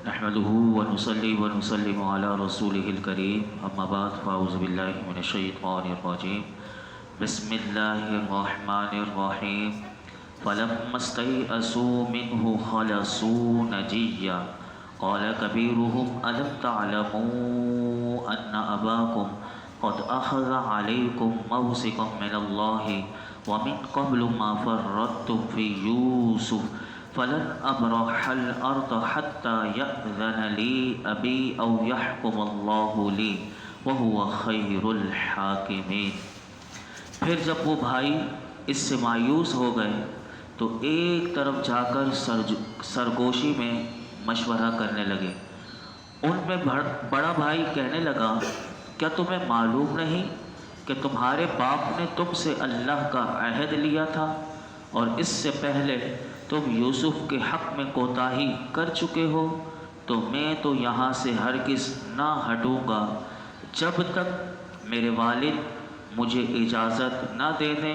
نحمده ونصلي ونسلم على رسوله الكريم اما بعد فاعوذ بالله من الشيطان الرجيم بسم الله الرحمن الرحيم فلما استيئسوا منه خلصوا نجيا قال كبيرهم ألم تعلموا أن أباكم قد أخذ عليكم موثقا من الله ومن قبل ما فرطتم في يوسف فلن أبرح الأرض حتى يأذن لي أبي أو يحكم الله لي وهو خير الحاكمين۔ پھر جب وہ بھائی اس سے مایوس ہو گئے تو ایک طرف جا کر سرگوشی میں مشورہ کرنے لگے۔ ان میں بڑا بھائی کہنے لگا، کیا تمہیں معلوم نہیں کہ تمہارے باپ نے تم سے اللہ کا عہد لیا تھا اور اس سے پہلے تم یوسف کے حق میں کوتاہی کر چکے ہو؟ تو میں تو یہاں سے ہرگز نہ ہٹوں گا جب تک میرے والد مجھے اجازت نہ دے دیں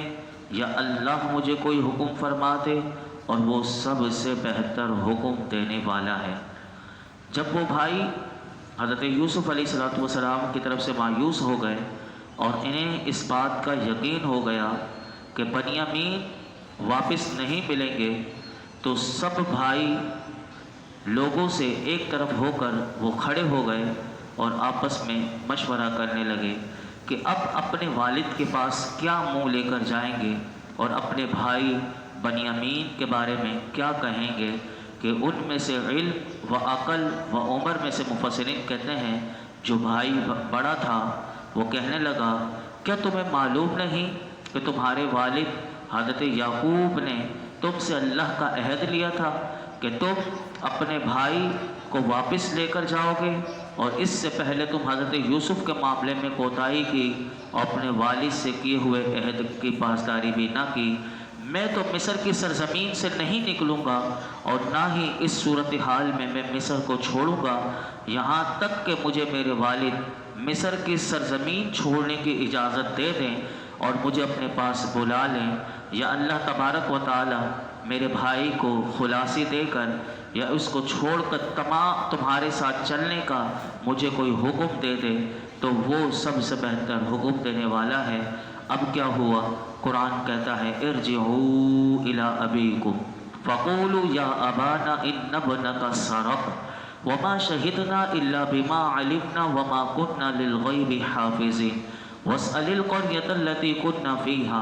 یا اللہ مجھے کوئی حکم فرما دے، اور وہ سب سے بہتر حکم دینے والا ہے۔ جب وہ بھائی حضرت یوسف علیہ السلام کی طرف سے مایوس ہو گئے اور انہیں اس بات کا یقین ہو گیا کہ بنیامین واپس نہیں ملیں گے، تو سب بھائی لوگوں سے ایک طرف ہو کر وہ کھڑے ہو گئے اور آپس میں مشورہ کرنے لگے کہ اب اپنے والد کے پاس کیا منہ لے کر جائیں گے اور اپنے بھائی بنیامین کے بارے میں کیا کہیں گے کہ ان میں سے علم و عقل و عمر میں سے مفسرین کہتے ہیں جو بھائی بڑا تھا وہ کہنے لگا، کیا تمہیں معلوم نہیں کہ تمہارے والد حضرت یعقوب نے تم سے اللہ کا عہد لیا تھا کہ تم اپنے بھائی کو واپس لے کر جاؤ گے، اور اس سے پہلے تم حضرت یوسف کے معاملے میں کوتاہی کی اور اپنے والد سے کیے ہوئے عہد کی پاسداری بھی نہ کی۔ میں تو مصر کی سرزمین سے نہیں نکلوں گا اور نہ ہی اس صورتحال میں میں مصر کو چھوڑوں گا یہاں تک کہ مجھے میرے والد مصر کی سرزمین چھوڑنے کی اجازت دے دیں اور مجھے اپنے پاس بلا لیں، یا اللہ تبارک و تعالی میرے بھائی کو خلاصی دے کر یا اس کو چھوڑ کر تمہارے ساتھ چلنے کا مجھے کوئی حکم دے دے تو وہ سب سے بہتر حکم دینے والا ہے۔ اب کیا ہوا؟ قرآن کہتا ہے ارجعوا الی ابیکم فقولوا یا ابانا ان ابنک سرق وما شہدنا الا بما علمنا وما كنا للغیب حافظین واسأل القرية التي كنا فيها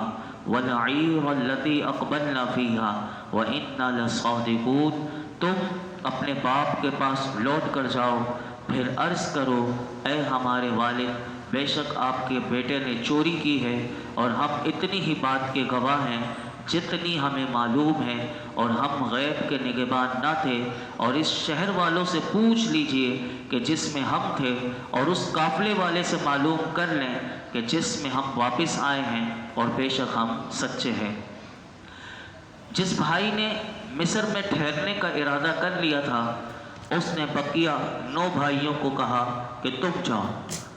والعير التي أقبلنا فيها وإنا لصادقون۔ تم اپنے باپ کے پاس لوٹ کر جاؤ، پھر عرض کرو، اے ہمارے والد، بے شک آپ کے بیٹے نے چوری کی ہے اور ہم اتنی ہی بات کے گواہ ہیں جتنی ہمیں معلوم ہے، اور ہم غیب کے نگہبان نہ تھے، اور اس شہر والوں سے پوچھ لیجئے کہ جس میں ہم تھے، اور اس قافلے والے سے معلوم کر لیں کہ جس میں ہم واپس آئے ہیں، اور بے شک ہم سچے ہیں۔ جس بھائی نے مصر میں ٹھہرنے کا ارادہ کر لیا تھا اس نے بقیہ 9 بھائیوں کو کہا کہ تم جاؤ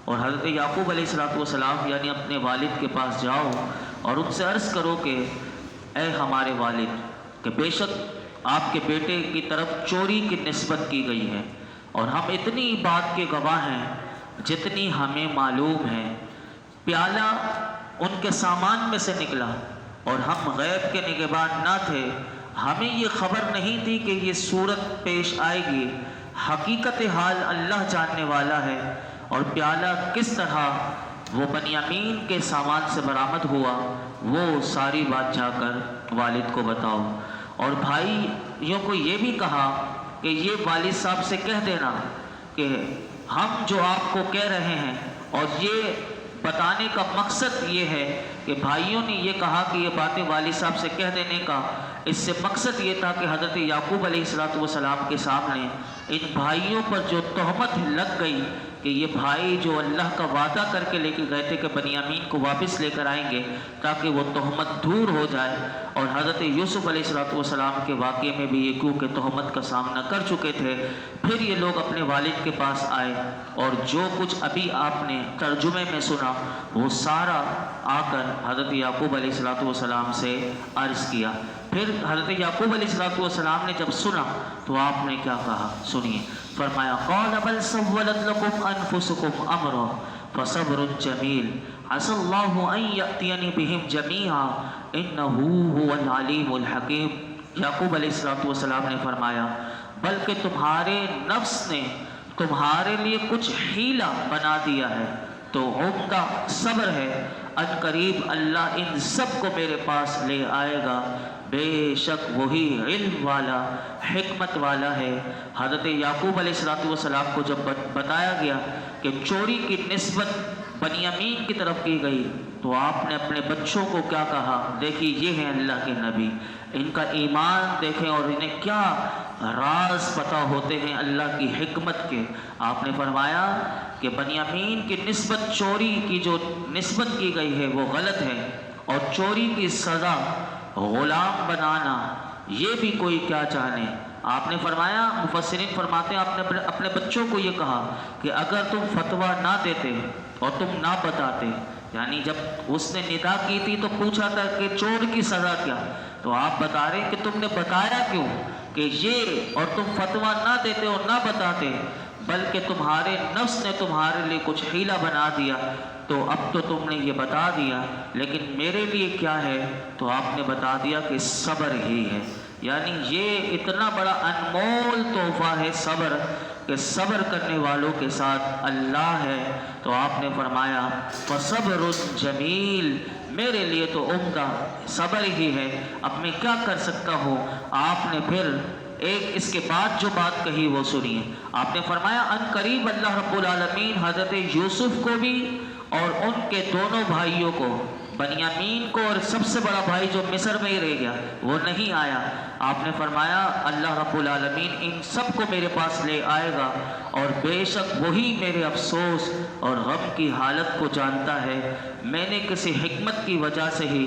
اور حضرت یعقوب علیہ السلام یعنی اپنے والد کے پاس جاؤ اور ان سے عرض کرو کہ اے ہمارے والد، کہ بے شک آپ کے بیٹے کی طرف چوری کی نسبت کی گئی ہے، اور ہم اتنی بات کے گواہ ہیں جتنی ہمیں معلوم ہے۔ پیالہ ان کے سامان میں سے نکلا اور ہم غیب کے نگہبان نہ تھے، ہمیں یہ خبر نہیں تھی کہ یہ صورت پیش آئے گی، حقیقت حال اللہ جاننے والا ہے۔ اور پیالہ کس طرح وہ بنیامین کے سامان سے برآمد ہوا وہ ساری بات جا کر والد کو بتاؤ، اور بھائیوں کو یہ بھی کہا کہ یہ والد صاحب سے کہہ دینا کہ ہم جو آپ کو کہہ رہے ہیں، اور یہ بتانے کا مقصد یہ ہے کہ بھائیوں نے یہ کہا کہ یہ باتیں والد صاحب سے کہہ دینے کا، اس سے مقصد یہ تھا کہ حضرت یعقوب علیہ السلام کے سامنے ان بھائیوں پر جو تہمت لگ گئی کہ یہ بھائی جو اللہ کا وعدہ کر کے لے کے گئے تھے کہ بنیامین کو واپس لے کر آئیں گے، تاکہ وہ تہمت دور ہو جائے، اور حضرت یوسف علیہ السلام کے واقعے میں بھی یہ کیونکہ تہمت کا سامنا کر چکے تھے، پھر یہ لوگ اپنے والد کے پاس آئے اور جو کچھ ابھی آپ نے ترجمے میں سنا وہ سارا آ کر حضرت یعقوب علیہ السلام سے عرض کیا۔ پھر حضرت یعقوب علیہ السلام نے جب سنا تو آپ نے کیا کہا سنیے، فرمایا قال بل سولت لكم انفسكم امرا فصبر جمیل عسى الله ان ياتيني بهم جميعا انه هو العلیم الحکیم۔ یعقوب علیہ السلام نے فرمایا بلکہ تمہارے نفس نے تمہارے لیے کچھ حیلہ بنا دیا ہے، تو عمدہ صبر ہے، ان قریب اللہ ان سب کو میرے پاس لے آئے گا، بے شک وہی علم والا حکمت والا ہے۔ حضرت یعقوب علیہ السلام کو جب بتایا گیا کہ چوری کی نسبت بنیامین کی طرف کی گئی تو آپ نے اپنے بچوں کو کیا کہا، دیکھیے یہ ہیں اللہ کے نبی، ان کا ایمان دیکھیں اور انہیں کیا راز پتہ ہوتے ہیں اللہ کی حکمت کے۔ آپ نے فرمایا کہ بنیامین کی نسبت، چوری کی جو نسبت کی گئی ہے وہ غلط ہے، اور چوری کی سزا غلام بنانا یہ بھی کوئی کیا جانے۔ آپ نے فرمایا، مفسرین فرماتے ہیں آپ نے اپنے بچوں کو یہ کہا کہ اگر تم فتویٰ نہ دیتے اور تم نہ بتاتے، یعنی جب اس نے ندا کی تھی تو پوچھا تھا کہ چور کی سزا کیا، تو آپ بتا رہے ہیں کہ تم نے بتایا کیوں کہ یہ، اور تم فتویٰ نہ دیتے اور نہ بتاتے، بلکہ تمہارے نفس نے تمہارے لیے کچھ حیلہ بنا دیا، تو اب تو تم نے یہ بتا دیا، لیکن میرے لیے کیا ہے، تو آپ نے بتا دیا کہ صبر ہی ہے۔ یعنی یہ اتنا بڑا انمول تحفہ ہے صبر، کہ صبر کرنے والوں کے ساتھ اللہ ہے۔ تو آپ نے فرمایا فصبر جمیل، میرے لیے تو عمدہ صبر ہی ہے، اب میں کیا کر سکتا ہوں۔ آپ نے پھر ایک اس کے بعد جو بات کہی وہ سنیے، آپ نے فرمایا ان قریب اللہ رب العالمین حضرت یوسف کو بھی اور ان کے دونوں بھائیوں کو، بنیامین کو اور سب سے بڑا بھائی جو مصر میں ہی رہ گیا وہ نہیں آیا، آپ نے فرمایا اللہ رب العالمین ان سب کو میرے پاس لے آئے گا، اور بے شک وہی میرے افسوس اور غم کی حالت کو جانتا ہے۔ میں نے کسی حکمت کی وجہ سے ہی،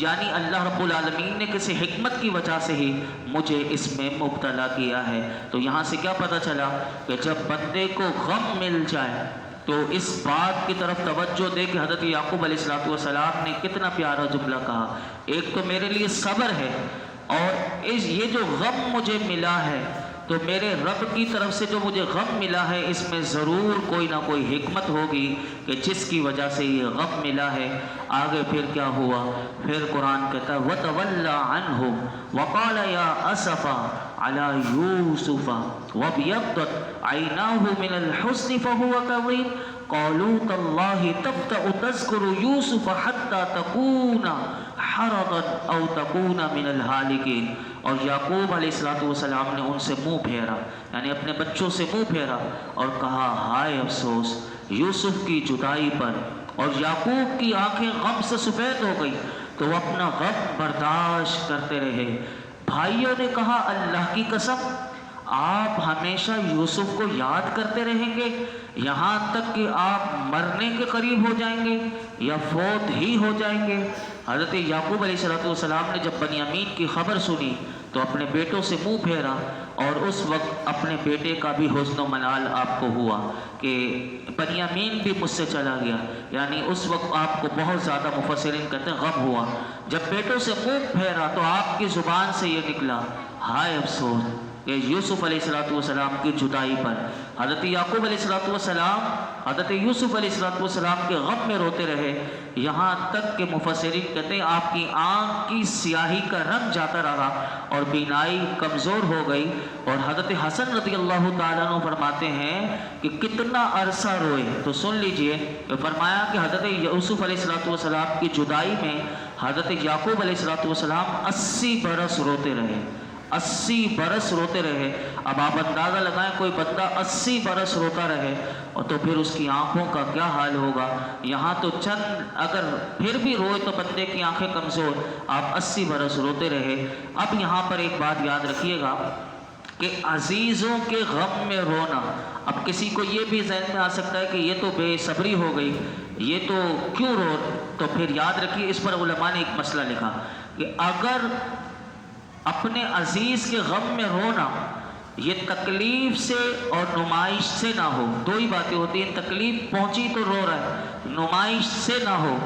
یعنی اللہ رب العالمین نے کسی حکمت کی وجہ سے ہی مجھے اس میں مبتلا کیا ہے۔ تو یہاں سے کیا پتہ چلا کہ جب بندے کو غم مل جائے تو اس بات کی طرف توجہ دے کہ حضرت یعقوب علیہ السلام نے کتنا پیارا جملہ کہا، ایک تو میرے لیے صبر ہے، اور یہ جو غم مجھے ملا ہے تو میرے رب کی طرف سے جو مجھے غم ملا ہے اس میں ضرور کوئی نہ کوئی حکمت ہوگی کہ جس کی وجہ سے یہ غم ملا ہے۔ آگے پھر کیا ہوا، پھر قرآن کہتا ہے وَتَوَلَّى عَنْهُمْ وَقَالَ يَا أَسَفَا عَلَى يُوسُفَ وَابْيَضَّتْ عَيْنَاهُ مِنَ الْحُزْنِ فَهُوَ كَظِيمٌ قالوا تالله تبدأ تذكر يوسف حتى تكون حرضا او تكون من الهالكين۔ اور یعقوب علیہ السلام نے ان سے منہ پھیرا، یعنی اپنے بچوں سے منہ پھیرا اور کہا ہائے افسوس یوسف کی جدائی پر، اور یعقوب کی آنکھیں غم سے سفید ہو گئی تو وہ اپنا غم برداشت کرتے رہے۔ بھائیوں نے کہا اللہ کی قسم آپ ہمیشہ یوسف کو یاد کرتے رہیں گے یہاں تک کہ آپ مرنے کے قریب ہو جائیں گے یا فوت ہی ہو جائیں گے۔ حضرت یعقوب علیہ السلام نے جب بنیامین کی خبر سنی تو اپنے بیٹوں سے منہ پھیرا، اور اس وقت اپنے بیٹے کا بھی حزن و ملال آپ کو ہوا کہ بنیامین بھی مجھ سے چلا گیا، یعنی اس وقت آپ کو بہت زیادہ مفسرین کہتے ہیں غم ہوا۔ جب بیٹوں سے منہ پھیرا تو آپ کی زبان سے یہ نکلا ہائے افسوس کہ یوسف علیہ السلام کی جدائی پر۔ حضرت یعقوب علیہ السلام حضرت یوسف علیہ السلام کے غم میں روتے رہے، یہاں تک کہ مفسرین کہتے ہیں آپ کی آنکھ کی سیاہی کا رنگ جاتا رہا اور بینائی کمزور ہو گئی۔ اور حضرت حسن رضی اللہ تعالیٰ عنہ فرماتے ہیں کہ کتنا عرصہ روئے، تو سن لیجئے، فرمایا کہ حضرت یوسف علیہ السلام کی جدائی میں حضرت یعقوب علیہ السلام 80 برس روتے رہے، 80 برس روتے رہے۔ اب آپ اندازہ لگائیں کوئی بندہ 80 برس روتا رہے اور تو پھر اس کی آنکھوں کا کیا حال ہوگا۔ یہاں تو چند اگر پھر بھی روئے تو بندے کی آنکھیں کمزور، آپ 80 برس روتے رہے۔ اب یہاں پر ایک بات یاد رکھیے گا کہ عزیزوں کے غم میں رونا، اب کسی کو یہ بھی ذہن میں آ سکتا ہے کہ یہ تو بے صبری ہو گئی، یہ تو کیوں رو، تو پھر یاد رکھیے اس پر علماء نے ایک مسئلہ لکھا کہ اگر اپنے عزیز کے غم میں رونا یہ تکلیف سے اور نمائش سے نہ ہو، دو ہی باتیں ہوتی ہیں، تکلیف پہنچی تو رو رہا ہے، نمائش سے نہ ہو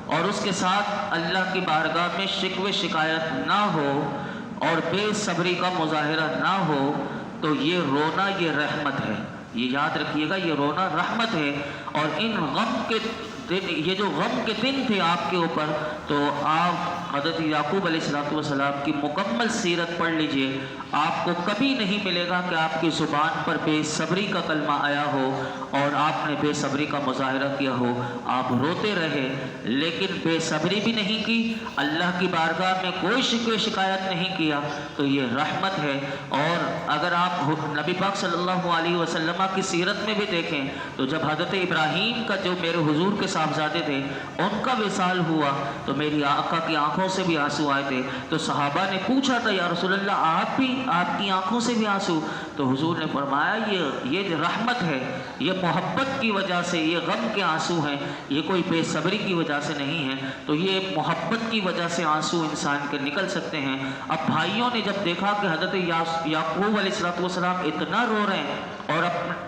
اور اس کے ساتھ اللہ کی بارگاہ میں شکوے شکایت نہ ہو اور بے صبری کا مظاہرہ نہ ہو تو یہ رونا یہ رحمت ہے. یہ یاد رکھیے گا، یہ رونا رحمت ہے. اور ان غم کے دن، یہ جو غم کے دن تھے آپ کے اوپر، تو آپ حضرت یعقوب علیہ السلام کی مکمل سیرت پڑھ لیجئے. آپ کو کبھی نہیں ملے گا کہ آپ کی زبان پر بے صبری کا کلمہ آیا ہو اور آپ نے بے صبری کا مظاہرہ کیا ہو. آپ روتے رہے لیکن بے صبری بھی نہیں کی، اللہ کی بارگاہ میں کوئی شکوے شکایت نہیں کیا، تو یہ رحمت ہے. اور اگر آپ نبی پاک صلی اللہ علیہ وسلم کی سیرت میں بھی دیکھیں تو جب حضرت ابراہیم کا، جو میرے حضور کے صاحبزادے تھے، ان کا وصال ہوا تو میری آقا کی آنکھوں سے بھی آنسو آئے تھے. تو صحابہ نے پوچھا تھا یا رسول اللہ آپ بھی، آپ کی آنکھوں سے بھی آنسو؟ تو حضور نے فرمایا یہ رحمت ہے، یہ محبت کی وجہ سے، یہ غم کے آنسو ہیں، یہ کوئی بے صبری کی وجہ سے نہیں ہے. تو یہ محبت کی وجہ سے آنسو انسان کے نکل سکتے ہیں. اب بھائیوں نے جب دیکھا کہ حضرت یعقوب علیہ السلام اتنا رو رہے ہیں اور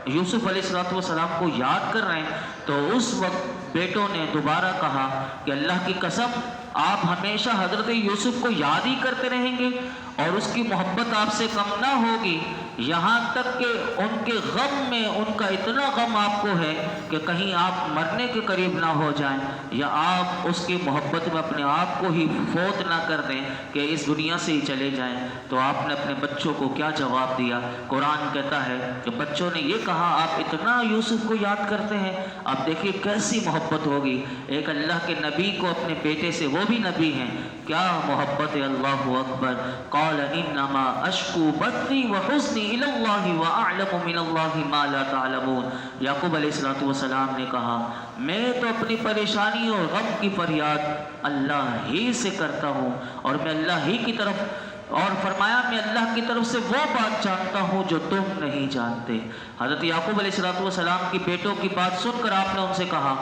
یوسف علیہ السلام کو یاد کر رہے ہیں، تو اس وقت بیٹوں نے دوبارہ کہا کہ اللہ کی قسم آپ ہمیشہ حضرت یوسف کو یاد ہی کرتے رہیں گے اور اس کی محبت آپ سے کم نہ ہوگی، یہاں تک کہ ان کے غم میں ان کا اتنا غم آپ کو ہے کہ کہیں آپ مرنے کے قریب نہ ہو جائیں یا آپ اس کی محبت میں اپنے آپ کو ہی فوت نہ کر دیں کہ اس دنیا سے ہی چلے جائیں. تو آپ نے اپنے بچوں کو کیا جواب دیا؟ قرآن کہتا ہے کہ بچوں نے یہ کہا آپ اتنا یوسف کو یاد کرتے ہیں. اب دیکھیے کیسی محبت ہوگی ایک اللہ کے نبی کو اپنے بیٹے سے، وہ بھی نبی ہیں، کیا محبت ہے. اللہ اکبر. قال انما اشکو بثی وحزنی الی اللہ واعلم من اللہ ما لا تعلمون. یعقوب علیہ السلام نے کہا میں تو اپنی پریشانی اور غم کی فریاد اللہ ہی سے کرتا ہوں اور میں اللہ ہی کی طرف، اور فرمایا میں اللہ کی طرف سے وہ بات جانتا ہوں جو تم نہیں جانتے. حضرت یعقوب علیہ السلام کی بیٹوں کی بات سن کر آپ نے ان سے کہا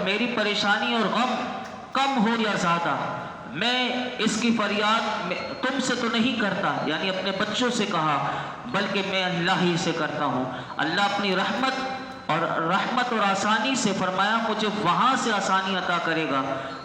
میری پریشانی اور غم کم ہو یا زیادہ، میں اس کی فریاد تم سے تو نہیں کرتا، یعنی اپنے بچوں سے کہا، بلکہ میں اللہ ہی سے کرتا ہوں. اللہ اپنی رحمت اور آسانی سے فرمایا مجھے وہاں سے آسانی عطا کرے گا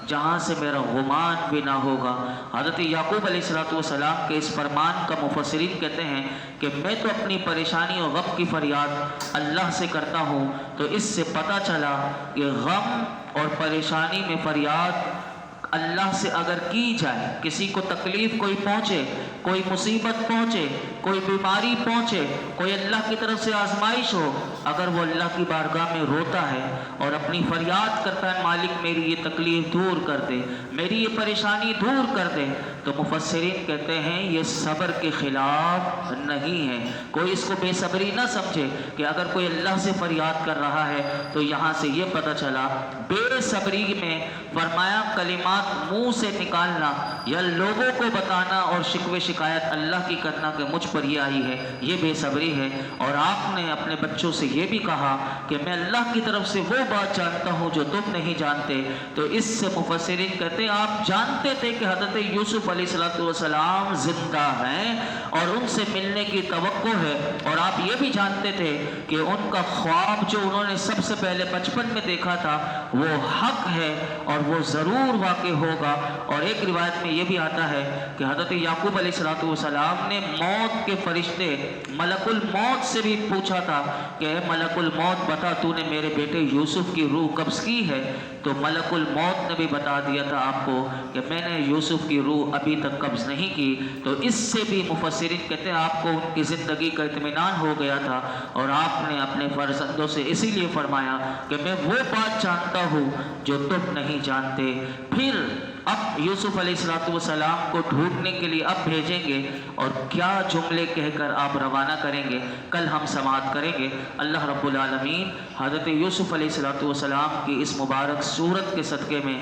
جہاں سے میرا گمان بھی نہ ہوگا. حضرت یعقوب علیہ السلام کے اس فرمان کا مفسرین کہتے ہیں کہ میں تو اپنی پریشانی اور غم کی فریاد اللہ سے کرتا ہوں. تو اس سے پتہ چلا کہ غم اور پریشانی میں فریاد اللہ سے اگر کی جائے، کسی کو تکلیف کوئی پہنچے، کوئی مصیبت پہنچے، کوئی بیماری پہنچے، کوئی اللہ کی طرف سے آزمائش ہو، اگر وہ اللہ کی بارگاہ میں روتا ہے اور اپنی فریاد کرتا ہے مالک میری یہ تکلیف دور کر دے، میری یہ پریشانی دور کر دے، تو مفسرین کہتے ہیں یہ صبر کے خلاف نہیں ہے. کوئی اس کو بے صبری نہ سمجھے کہ اگر کوئی اللہ سے فریاد کر رہا ہے تو یہاں سے یہ پتہ چلا بے صبری میں فرمایا کلمات منہ سے نکالنا یا لوگوں کو بتانا اور شکوے شکایت اللہ کی کرنا کہ مجھ پر یہ آئی ہے، یہ بے صبری ہے. اور آپ نے اپنے بچوں سے یہ بھی کہا کہ میں اللہ کی طرف سے وہ بات جانتا ہوں جو تم نہیں جانتے. تو اس سے مفسرین کہتے ہیں آپ جانتے تھے کہ حضرت یوسف علیہ السلام زندہ ہیں اور ان سے ملنے کی توقع ہے، اور آپ یہ بھی جانتے تھے کہ ان کا خواب جو انہوں نے سب سے پہلے بچپن میں دیکھا تھا وہ حق ہے اور وہ ضرور واقع ہوگا. اور ایک روایت میں یہ بھی آتا ہے کہ حضرت یعقوب علیہ السلام نے موت کے فرشتے ملک الموت سے بھی پوچھا تھا کہ اے ملک الموت بتا تو نے میرے بیٹے یوسف کی روح قبض کی ہے؟ تو ملک الموت نے بھی بتا دیا تھا آپ کو کہ میں نے یوسف کی روح ابھی تک قبض نہیں کی. تو اس سے بھی مفسرین کہتے ہیں آپ کو ان کی زندگی کا اطمینان ہو گیا تھا اور آپ نے اپنے فرزندوں سے اسی لیے فرمایا کہ میں وہ بات جانتا ہوں جو تم نہیں جانتے. پھر اب یوسف علیہ السلام کو ڈھونڈنے کے لیے اب بھیجیں گے اور کیا جملے کہہ کر آپ روانہ کریں گے کل ہم سماعت کریں گے. اللہ رب العالمین حضرت یوسف علیہ السلام کی اس مبارک صورت کے صدقے میں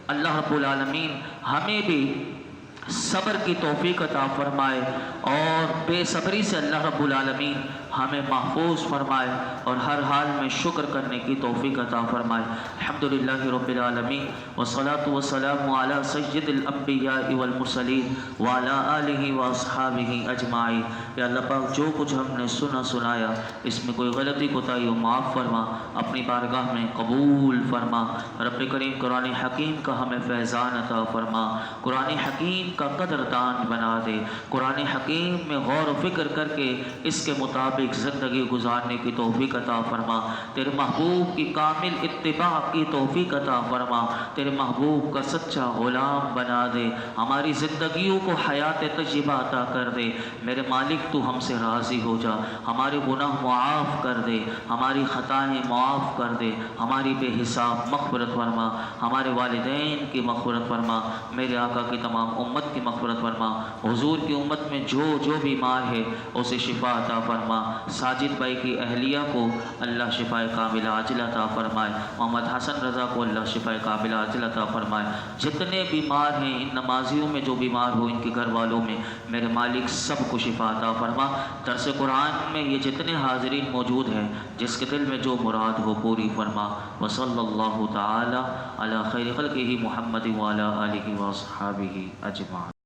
اللہ رب العالمین ہمیں بھی صبر کی توفیق عطا فرمائے اور بے صبری سے اللہ رب العالمین ہمیں محفوظ فرمائے اور ہر حال میں شکر کرنے کی توفیق عطا فرمائے۔ الحمدللہ رب العالمین والصلاة والسلام علی سید الانبیاء والمرسلین وعلی آلہ واصحابہ اجمعین۔ یا اللہ پاک جو کچھ ہم نے سنایا اس میں کوئی غلطی کوتاہی ہو معاف فرما، اپنی بارگاہ میں قبول فرما۔ رب کریم قرآن حکیم کا ہمیں فیضان عطا فرما، قرآن حکیم کا قدردان بنا دے، قرآن حکیم میں غور و فکر کر کے اس کے مطابق زندگی گزارنے کی توفیق عطا فرما، تیرے محبوب کی کامل اتباع کی توفیق عطا فرما، تیرے محبوب کا سچا غلام بنا دے، ہماری زندگیوں کو حیات طیبہ عطا کر دے۔ میرے مالک تو ہم سے راضی ہو جا، ہمارے گناہ معاف کر دے، ہماری خطائیں معاف کر دے، ہماری بے حساب مغفرت فرما، ہمارے والدین کی مغفرت فرما، میرے آقا کی تمام امت کی مغفرت فرما، حضور کی امت میں جو بیمار ہے اسے شفا عطا فرما، ساجد بھائی کی اہلیہ کو اللہ شفا کاملہ عاجلہ عطا فرمائے، محمد حسن رضا کو اللہ شفا کاملہ عاجلہ عطا فرمائے، جتنے بیمار ہیں ان نمازیوں میں جو بیمار ہو ان کے گھر والوں میں میرے مالک سب کو شفا عطا فرما۔ درس قرآن میں یہ جتنے حاضرین موجود ہیں جس کے دل میں جو مراد ہو پوری فرما۔ وصلی اللہ تعالی علی خیر خلقہ محمد وعلی آلہ واصحابہ اجمعین۔